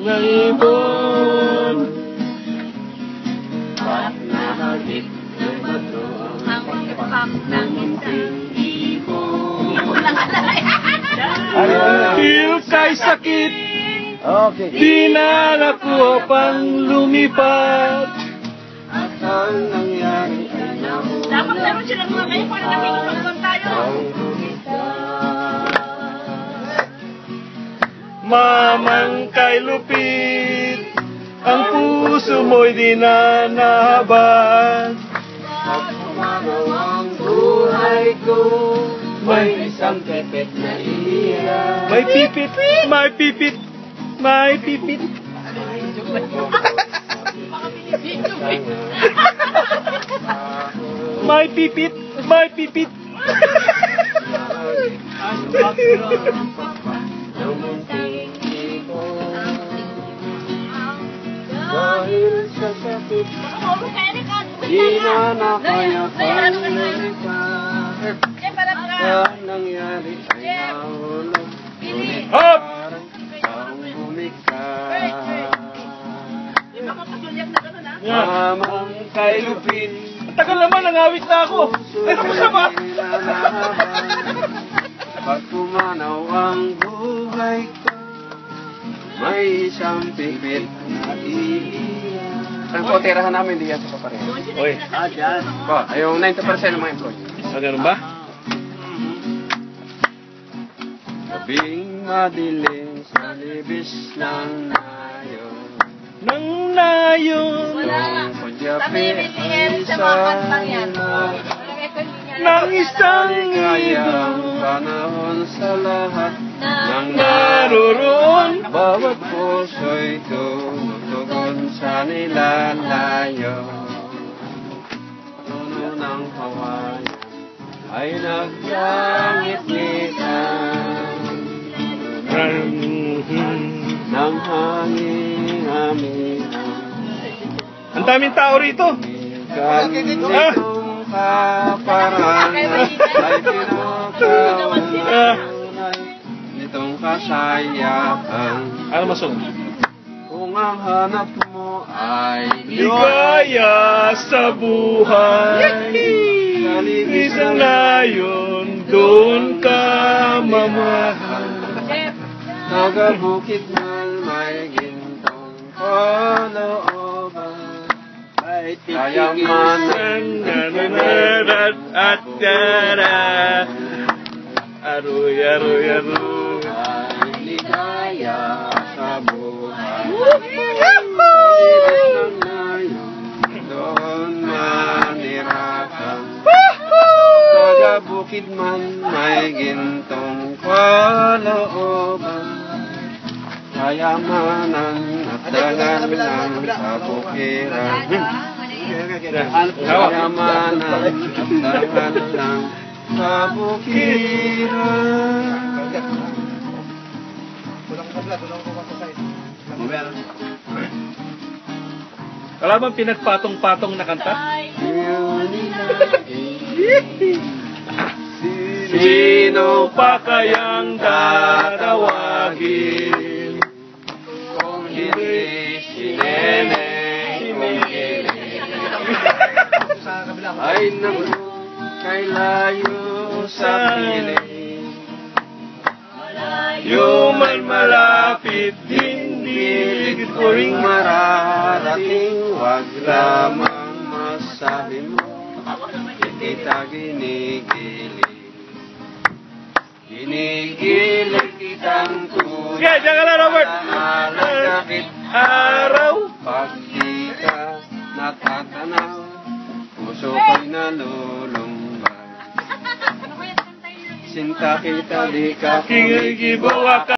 ng ibon. At nahagip ng bato ang ipak ng ibon. Dahil kay sakit, Okay. di na nakuha pang lumipad. At ang nangyari ay nahulog. Dapat meron silang mga kayo para nakikipagpag tayo. Mamang kay lupit, ang puso mo'y di na nahabag. At umanaw ang buhay ko, may isang pipit na iyan. May pipit, may pipit, may pipit. May pipit, may pipit. Dahil sa sakit, di na nakaya pang lumipad. Ang nangyari ay nahulog. Ngunit Hop! parang siyang bumigkas. Mamang kay lupit, Tagal naman, nangawit na ako. Ay, masama. pag pumanaw ang buhay ko, may isang pipit na iiyak. Ang koterahan namin, di yan sa papareho. Oy, Dyan. Ba, yung 90% ng mga employees. ganun ba? Gabing madilim sa libis ng nayo. Nang nayon, Nung pagyapi ay sa ng isang Kayang ibon, panahon sa lahat ng naroroon. bawat puso'y tumutugon sa nilalayo. Puno ng kawayan ay naglangit-ngitan ng hangin-hamihan. Ang daming tao rito. Ganitong kaparangan ay pinakaunay nitong kasayahan. Ano masunod? Kung ang hanap mo ay Ligaya sa buhay, isang layon, doon ka mamahal. Taga-bukid man may gintong kalooban, ay kayamanan At tara, aroy, aroy, aroy. ay ligaya sa buhay. Doon manirahan, taga-bukid man may gintong kalooban, kayamanan at dangan ng kabukiran. Kayamanan at dangan ng kabukiran. Wala bang pinagpatong-patong na kanta? Sino pa kayang tatawagin? Kung hindi si Nene, kung hindi ay naku, kay layo sa piling. Yuman malapit din, Pilit ko ring mararating, wag lamang masabi mo, hindi kita ginigilig. Ginigilig kitang tulad. Sige, diyan ka na, Robert. Malagakit Araw. pag di ka natatanaw, puso ko'y nalulumbay. Sinta kita, di ka Kingigibawa ka.